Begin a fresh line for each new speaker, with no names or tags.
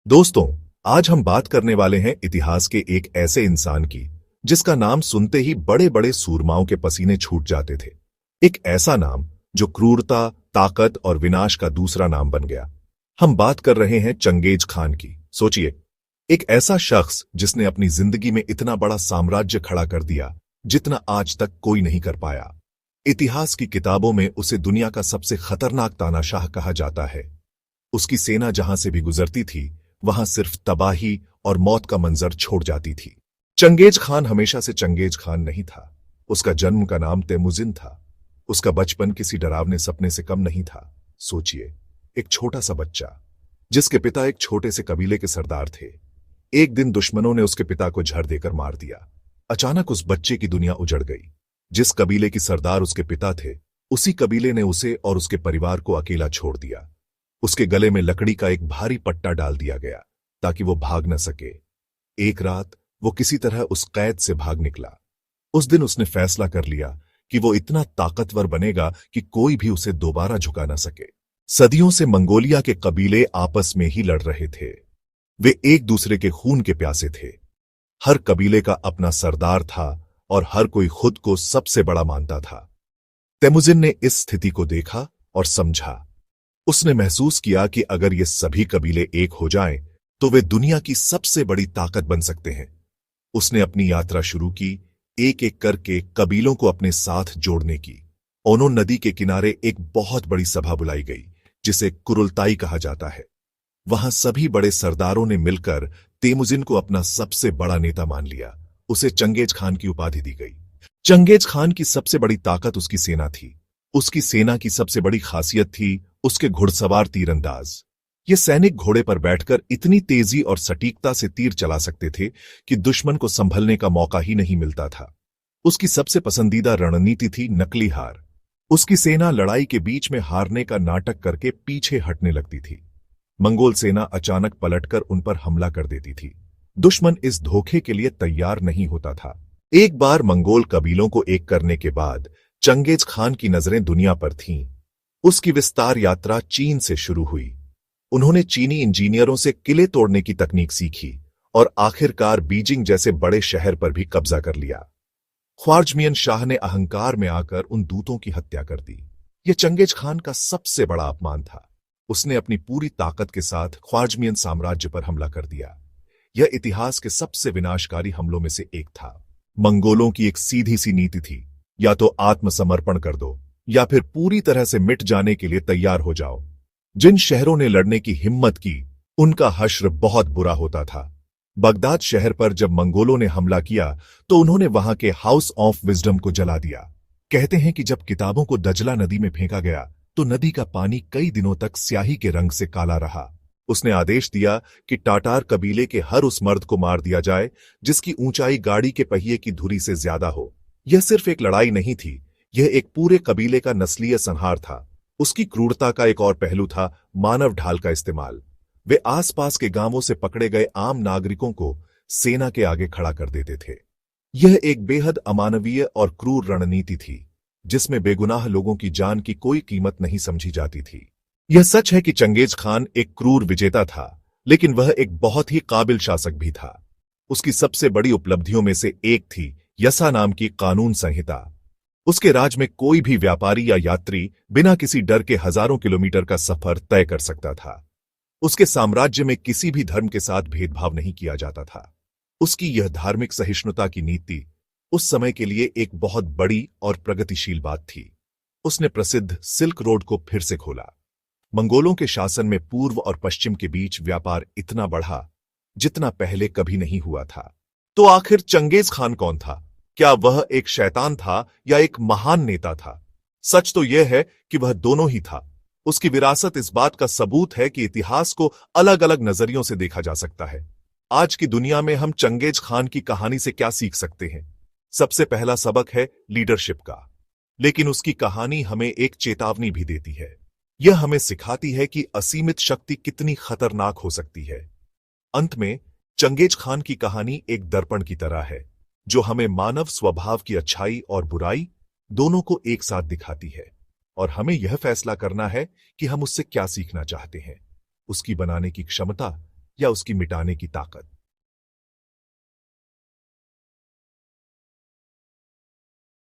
दोस्तों, आज हम बात करने वाले हैं इतिहास के एक ऐसे इंसान की जिसका नाम सुनते ही बड़े बड़े सूरमाओं के पसीने छूट जाते थे। एक ऐसा नाम जो क्रूरता, ताकत और विनाश का दूसरा नाम बन गया। हम बात कर रहे हैं चंगेज खान की। सोचिए, एक ऐसा शख्स जिसने अपनी जिंदगी में इतना बड़ा साम्राज्य खड़ा कर दिया जितना आज तक कोई नहीं कर पाया। इतिहास की किताबों में उसे दुनिया का सबसे खतरनाक तानाशाह कहा जाता है। उसकी सेना जहां से भी गुजरती थी वहां सिर्फ तबाही और मौत का मंजर छोड़ जाती थी। चंगेज खान हमेशा से चंगेज खान नहीं था। उसका जन्म का नाम तेमुजिन था। उसका बचपन किसी डरावने सपने से कम नहीं था। सोचिए, एक छोटा सा बच्चा जिसके पिता एक छोटे से कबीले के सरदार थे। एक दिन दुश्मनों ने उसके पिता को झर देकर मार दिया। अचानक उस बच्चे की दुनिया उजड़ गई। जिस कबीले की सरदार उसके पिता थे, उसी कबीले ने उसे और उसके परिवार को अकेला छोड़ दिया। उसके गले में लकड़ी का एक भारी पट्टा डाल दिया गया ताकि वो भाग न सके। एक रात वो किसी तरह उस कैद से भाग निकला। उस दिन उसने फैसला कर लिया कि वो इतना ताकतवर बनेगा कि कोई भी उसे दोबारा झुका न सके। सदियों से मंगोलिया के कबीले आपस में ही लड़ रहे थे। वे एक दूसरे के खून के प्यासे थे। हर कबीले का अपना सरदार था और हर कोई खुद को सबसे बड़ा मानता था। तेमुजिन ने इस स्थिति को देखा और समझा। उसने महसूस किया कि अगर ये सभी कबीले एक हो जाएं, तो वे दुनिया की सबसे बड़ी ताकत बन सकते हैं। उसने अपनी यात्रा शुरू की, एक एक करके कबीलों को अपने साथ जोड़ने की। ओनो नदी के किनारे एक बहुत बड़ी सभा बुलाई गई जिसे कुरुलताई कहा जाता है। वहां सभी बड़े सरदारों ने मिलकर तेमुजिन को अपना सबसे बड़ा नेता मान लिया। उसे चंगेज खान की उपाधि दी गई। चंगेज खान की सबसे बड़ी ताकत उसकी सेना थी। उसकी सेना की सबसे बड़ी खासियत थी उसके घुड़सवार तीरंदाज। ये सैनिक घोड़े पर बैठकर इतनी तेजी और सटीकता से तीर चला सकते थे कि दुश्मन को संभलने का मौका ही नहीं मिलता था। उसकी सबसे पसंदीदा रणनीति थी नकली हार। उसकी सेना लड़ाई के बीच में हारने का नाटक करके पीछे हटने लगती थी। मंगोल सेना अचानक पलटकर उन पर हमला कर देती थी। दुश्मन इस धोखे के लिए तैयार नहीं होता था। एक बार मंगोल कबीलों को एक करने के बाद चंगेज खान की नजरें दुनिया पर थीं। उसकी विस्तार यात्रा चीन से शुरू हुई। उन्होंने चीनी इंजीनियरों से किले तोड़ने की तकनीक सीखी और आखिरकार बीजिंग जैसे बड़े शहर पर भी कब्जा कर लिया। ख्वारजमियन शाह ने अहंकार में आकर उन दूतों की हत्या कर दी। यह चंगेज खान का सबसे बड़ा अपमान था। उसने अपनी पूरी ताकत के साथ ख्वारजमियन साम्राज्य पर हमला कर दिया। यह इतिहास के सबसे विनाशकारी हमलों में से एक था। मंगोलों की एक सीधी सी नीति थी, या तो आत्मसमर्पण कर दो या फिर पूरी तरह से मिट जाने के लिए तैयार हो जाओ। जिन शहरों ने लड़ने की हिम्मत की, उनका हश्र बहुत बुरा होता था। बगदाद शहर पर जब मंगोलों ने हमला किया तो उन्होंने वहां के हाउस ऑफ विजडम को जला दिया। कहते हैं कि जब किताबों को दजला नदी में फेंका गया तो नदी का पानी कई दिनों तक स्याही के रंग से काला रहा। उसने आदेश दिया कि टाटार कबीले के हर उस मर्द को मार दिया जाए जिसकी ऊंचाई गाड़ी के पहिए की धुरी से ज्यादा हो। यह सिर्फ एक लड़ाई नहीं थी, यह एक पूरे कबीले का नस्लीय संहार था। उसकी क्रूरता का एक और पहलू था मानव ढाल का इस्तेमाल। वे आसपास के गांवों से पकड़े गए आम नागरिकों को सेना के आगे खड़ा कर देते थे। यह एक बेहद अमानवीय और क्रूर रणनीति थी जिसमें बेगुनाह लोगों की जान की कोई कीमत नहीं समझी जाती थी। यह सच है कि चंगेज खान एक क्रूर विजेता था, लेकिन वह एक बहुत ही काबिल शासक भी था। उसकी सबसे बड़ी उपलब्धियों में से एक थी यसा नाम की कानून संहिता। उसके राज में कोई भी व्यापारी या यात्री बिना किसी डर के हजारों किलोमीटर का सफर तय कर सकता था। उसके साम्राज्य में किसी भी धर्म के साथ भेदभाव नहीं किया जाता था। उसकी यह धार्मिक सहिष्णुता की नीति उस समय के लिए एक बहुत बड़ी और प्रगतिशील बात थी। उसने प्रसिद्ध सिल्क रोड को फिर से खोला। मंगोलों के शासन में पूर्व और पश्चिम के बीच व्यापार इतना बढ़ा जितना पहले कभी नहीं हुआ था। तो आखिर चंगेज खान कौन था? क्या वह एक शैतान था या एक महान नेता था? सच तो यह है कि वह दोनों ही था। उसकी विरासत इस बात का सबूत है कि इतिहास को अलग अलग नजरियों से देखा जा सकता है। आज की दुनिया में हम चंगेज खान की कहानी से क्या सीख सकते हैं? सबसे पहला सबक है लीडरशिप का। लेकिन उसकी कहानी हमें एक चेतावनी भी देती है। यह हमें सिखाती है कि असीमित शक्ति कितनी खतरनाक हो सकती है। अंत में चंगेज खान की कहानी एक दर्पण की तरह है जो हमें मानव स्वभाव की अच्छाई और बुराई दोनों को एक साथ दिखाती है, और हमें यह फैसला करना है कि हम उससे क्या सीखना चाहते हैं। उसकी बनाने की क्षमता या उसकी मिटाने की ताकत।